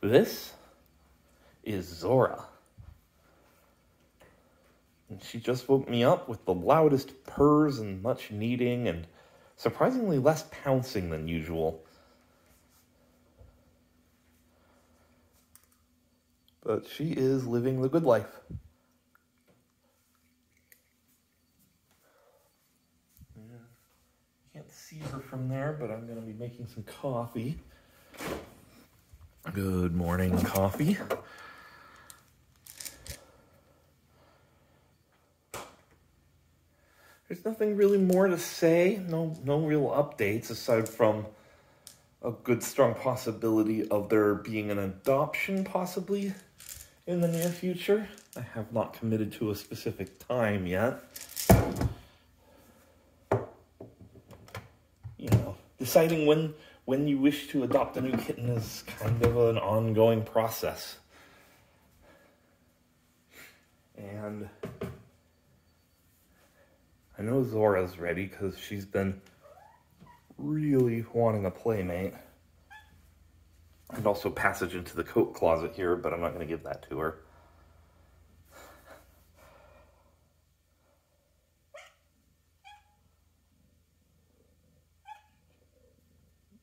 This is Zorra. And she just woke me up with the loudest purrs and much kneading and surprisingly less pouncing than usual. But she is living the good life. Yeah. Can't see her from there, but I'm going to be making some coffee. Good morning, coffee. There's nothing really more to say. No real updates aside from a good strong possibility of there being an adoption possibly in the near future. I have not committed to a specific time yet. You know, deciding when you wish to adopt a new kitten is kind of an ongoing process. And I know Zorra's ready because she's been really wanting a playmate. And also passage into the coat closet here, but I'm not going to give that to her.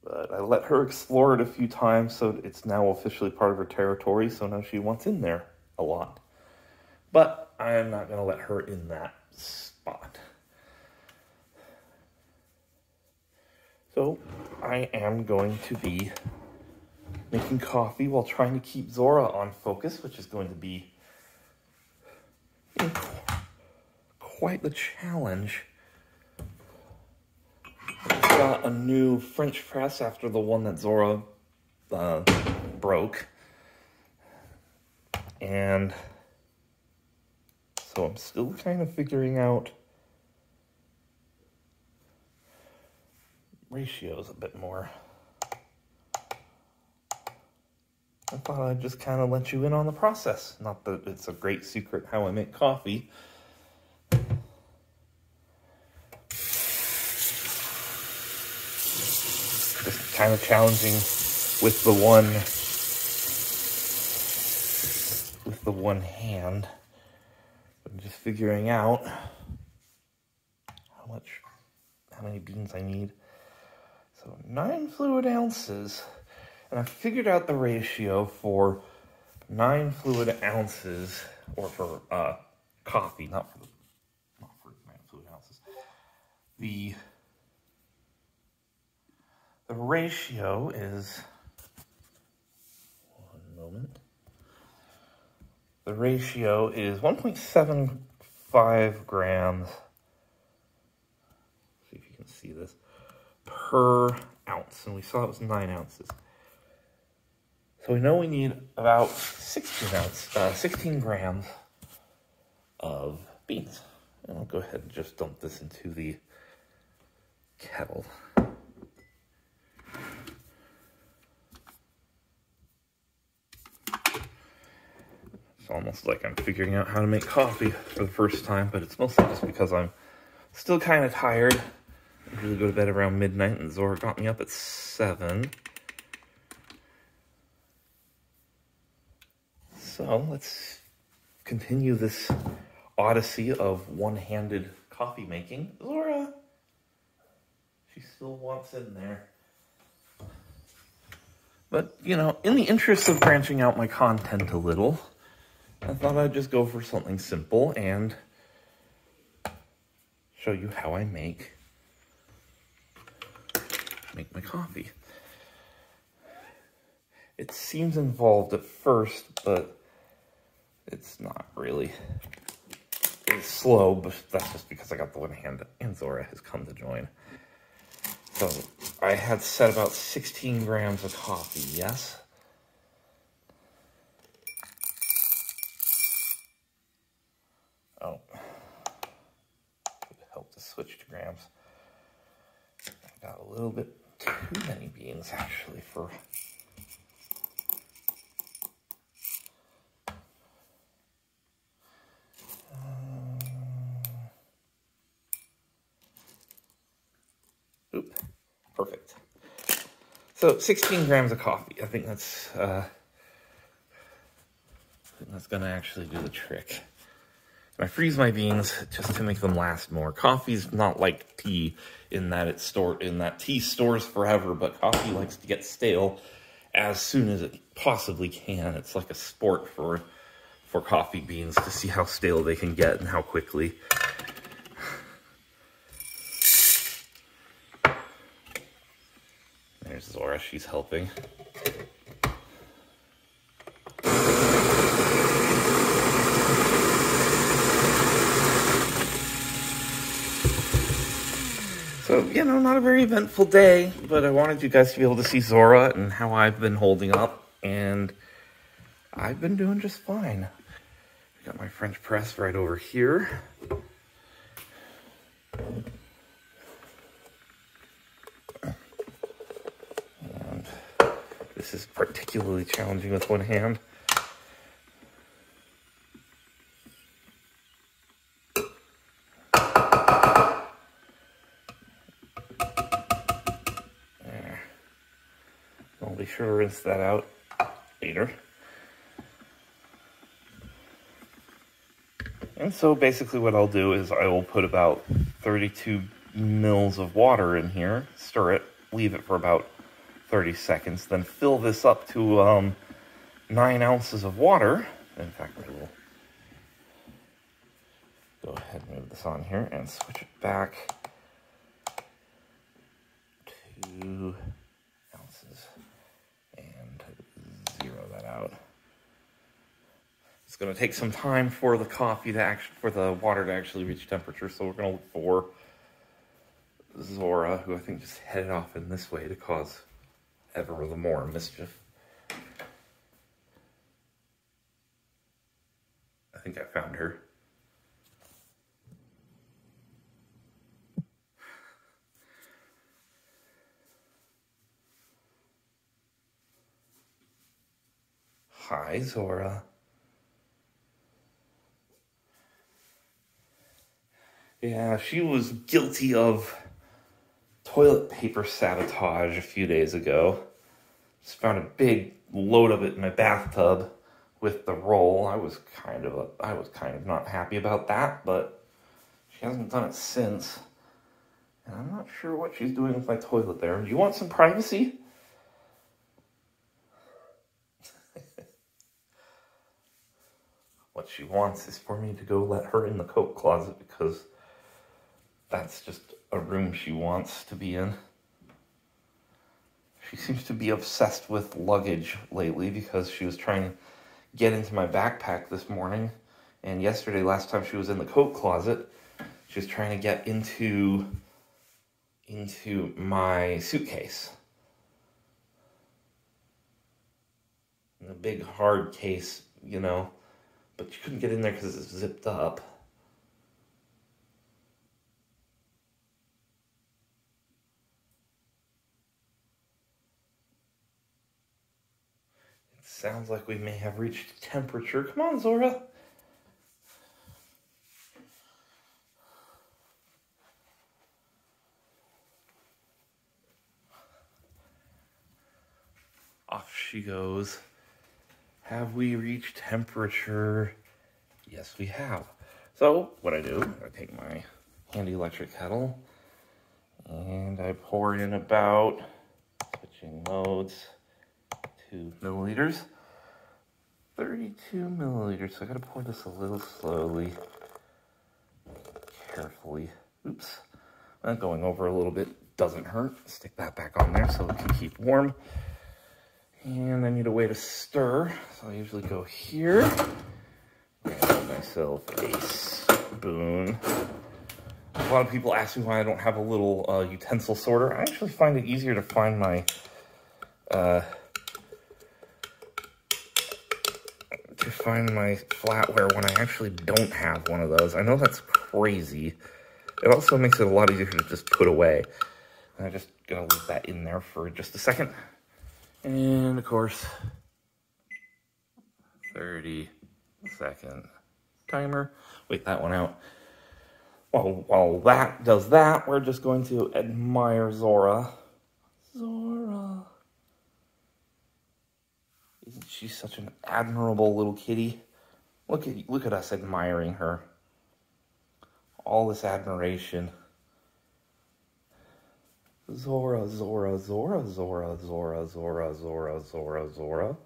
But I let her explore it a few times, so it's now officially part of her territory, so now she wants in there a lot. But I am not going to let her in that spot. So I am going to be making coffee while trying to keep Zorra on focus, which is going to be quite the challenge. I just got a new French press after the one that Zorra broke. And so I'm still kind of figuring out ratios a bit more. I thought I'd just kind of let you in on the process. Not that it's a great secret how I make coffee. Just kind of challenging with the one hand. I'm just figuring out how many beans I need. So 9 fluid ounces. And I figured out the ratio for 9 fluid ounces, or for coffee, not for 9 fluid ounces. The ratio is, one moment. The ratio is 1.75 grams. See if you can see this. Per ounce, and we saw it was 9 ounces. So we know we need about 16 grams of beans. And I'll go ahead and just dump this into the kettle. It's almost like I'm figuring out how to make coffee for the first time, but it's mostly just because I'm still kind of tired. I usually go to bed around midnight, and Zorra got me up at 7. So let's continue this odyssey of one-handed coffee making. Zorra! She still wants in there. But, you know, in the interest of branching out my content a little, I thought I'd just go for something simple and show you how I make my coffee. It seems involved at first, but it's not really. It's slow, but that's just because I got the one hand and Zorra has come to join. So I had set about 16 grams of coffee, yes? Oh. It would help to switch to grams. I got a little bit too many beans, actually, for... Perfect. So 16 grams of coffee. I think that's think that's gonna actually do the trick. And I freeze my beans just to make them last more. Coffee's not like tea in that tea stores forever, but coffee likes to get stale as soon as it possibly can. It's like a sport for coffee beans to see how stale they can get and how quickly. There's Zorra, she's helping. So, you know, not a very eventful day, but I wanted you guys to be able to see Zorra and how I've been holding up, and I've been doing just fine. I got my French press right over here. And this is particularly challenging with one hand. I'll be sure to rinse that out later. And so basically what I'll do is I will put about 32 mils of water in here, stir it, leave it for about 30 seconds, then fill this up to 9 ounces of water. In fact, I will go ahead and move this on here and switch it back to ounces. And zero that out. It's going to take some time for the water to actually reach temperature, so we're going to look for Zorra, who I think just headed off in this way to cause ever the more mischief. I think I found her. Hi, Zorra. Yeah, she was guilty of toilet paper sabotage a few days ago. Just found a big load of it in my bathtub with the roll. I was kind of not happy about that, but she hasn't done it since. And I'm not sure what she's doing with my toilet there. Do you want some privacy? What she wants is for me to go let her in the coat closet because that's just a room she wants to be in. She seems to be obsessed with luggage lately because she was trying to get into my backpack this morning. And yesterday, last time she was in the coat closet, she was trying to get into my suitcase. The big hard case, you know, but you couldn't get in there because it's zipped up. It sounds like we may have reached temperature. Come on, Zorra. Off she goes. Have we reached temperature? Yes, we have. So, what I do, I take my handy electric kettle, and I pour in about, switching modes, 2 milliliters. 32 milliliters, so I gotta pour this a little slowly, carefully. Oops, going over a little bit doesn't hurt. Stick that back on there so it can keep warm. And I need a way to stir, so I usually go here. Grab myself a spoon. A lot of people ask me why I don't have a little utensil sorter. I actually find it easier to find my flatware when I actually don't have one of those. I know that's crazy. It also makes it a lot easier to just put away. And I just gotta leave that in there for just a second. And of course, 30-second timer. Wait that one out. While that does that, we're just going to admire Zorra. Isn't she such an admirable little kitty? Look at us admiring her. All this admiration. Zorra, Zorra, Zorra, Zorra, Zorra, Zorra, Zorra, Zorra, Zorra.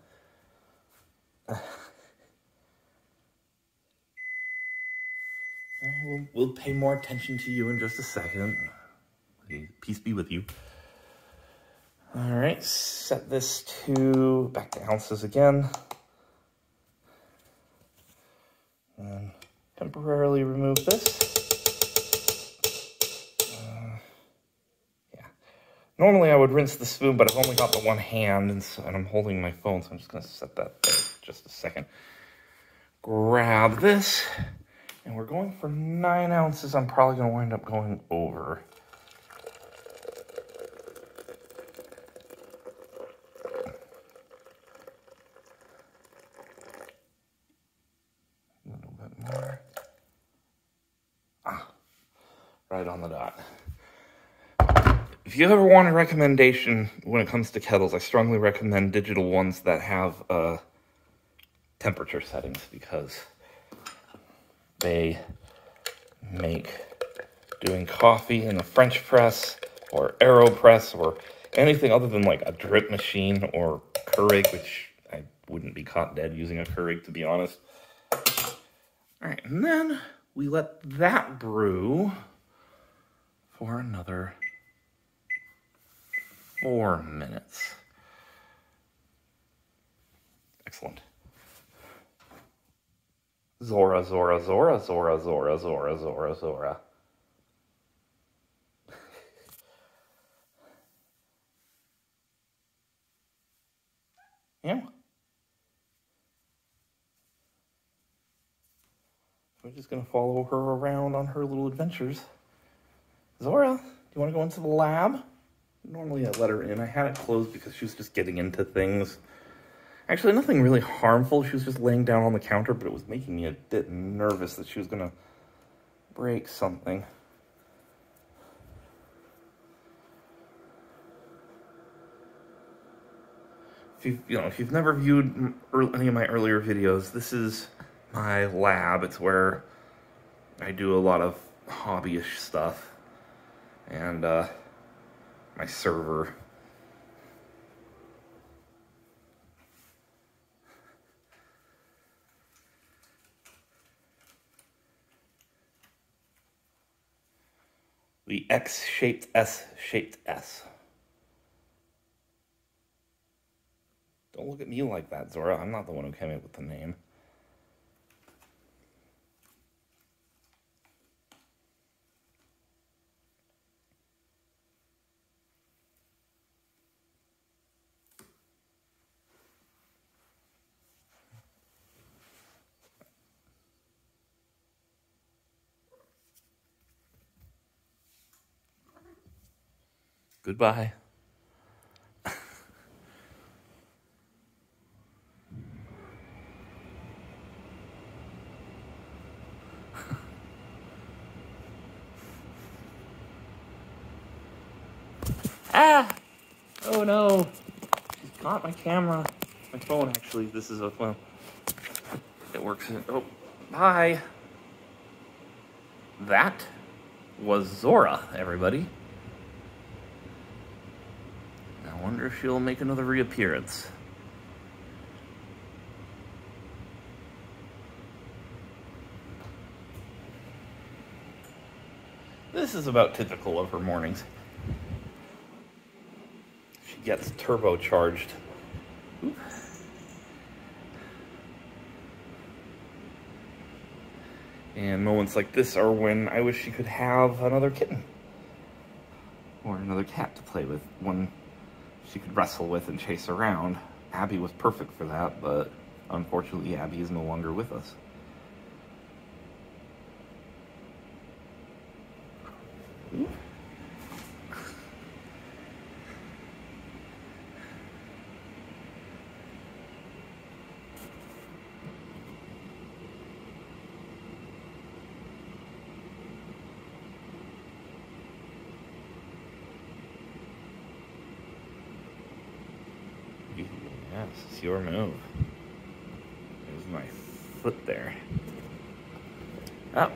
We'll pay more attention to you in just a second. Peace be with you. All right, set this to back to ounces again. And temporarily remove this. Yeah. Normally I would rinse the spoon, but I've only got the one hand, and I'm holding my phone, so I'm just going to set that there for just a second. Grab this, and we're going for 9 ounces. I'm probably going to wind up going over. A little bit more. Right on the dot. If you ever want a recommendation when it comes to kettles, I strongly recommend digital ones that have temperature settings, because they make doing coffee in a French press or AeroPress or anything other than like a drip machine or Keurig, which I wouldn't be caught dead using a Keurig, to be honest. All right, and then we let that brew for another 4 minutes. Excellent. Zorra, Zorra, Zorra, Zorra, Zorra, Zorra, Zorra, Zorra. Yeah. We're just gonna follow her around on her little adventures. Zorra, do you want to go into the lab? Normally I let her in. I had it closed because she was just getting into things. Actually, nothing really harmful. She was just laying down on the counter, but it was making me a bit nervous that she was gonna break something. If you've never viewed any of my earlier videos, this is my lab. It's where I do a lot of hobbyish stuff, and my server. The X-shaped S-shaped S. Don't look at me like that, Zorra. I'm not the one who came up with the name. Goodbye. Ah! Oh no! She's got my camera. My phone, actually. This is a phone. It works. Oh, bye. That was Zorra, everybody. I wonder if she'll make another reappearance. This is about typical of her mornings. She gets turbocharged. Oop. And moments like this are when I wish she could have another kitten. Or another cat to play with. One she could wrestle with and chase around. Abby was perfect for that, but unfortunately Abby is no longer with us. Ooh. Yes, it's your move. There's my foot there. Oh.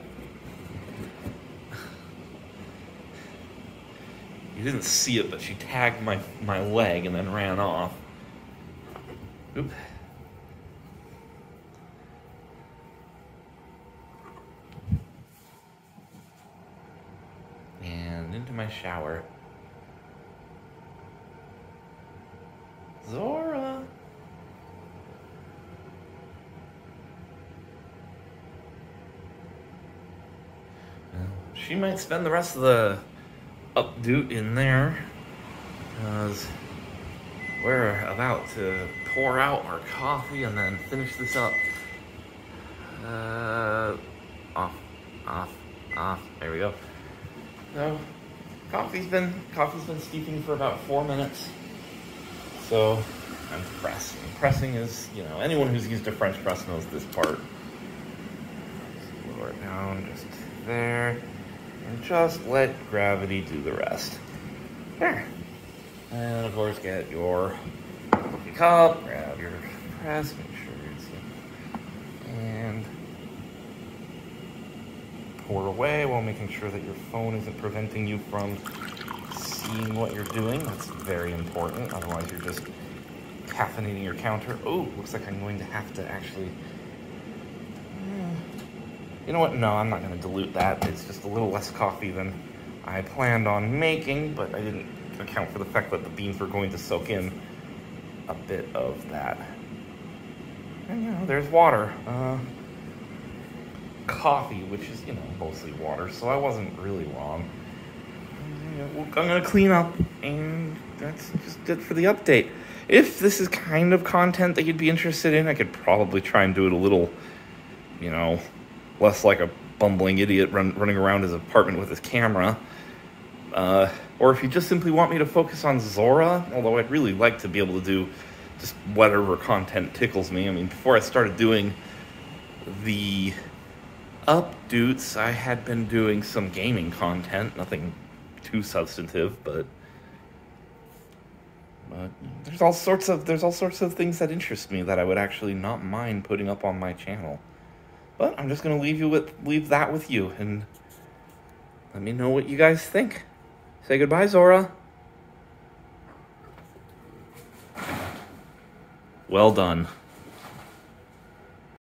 You didn't see it, but she tagged my leg and then ran off. Oop. And into my shower. Zorra! She might spend the rest of the Updoot in there, because we're about to pour out our coffee and then finish this up. Off. There we go. So, coffee's been steeping for about 4 minutes. So, I'm pressing. Pressing is, you know, anyone who's used a French press knows this part. Just lower it down, just there. And just let gravity do the rest. There. And of course, get your coffee cup, grab your press, make sure it's in, and pour away while making sure that your phone isn't preventing you from seeing what you're doing. That's very important. Otherwise, you're just caffeinating your counter. Oh, looks like I'm going to have to actually... You know what? No, I'm not going to dilute that. It's just a little less coffee than I planned on making, but I didn't account for the fact that the beans were going to soak in a bit of that. And, you know, there's water. Coffee, which is, you know, mostly water, so I wasn't really wrong. I'm going to clean up, and that's just it for the update. If this is kind of content that you'd be interested in, I could probably try and do it a little, you know, less like a bumbling idiot running around his apartment with his camera. Or if you just simply want me to focus on Zorra, although I'd really like to be able to do just whatever content tickles me. I mean, before I started doing the Updoots, I had been doing some gaming content, nothing too substantive, but there's all sorts of things that interest me that I would actually not mind putting up on my channel. But I'm just gonna leave that with you, and let me know what you guys think. Say goodbye, Zorra. Well done.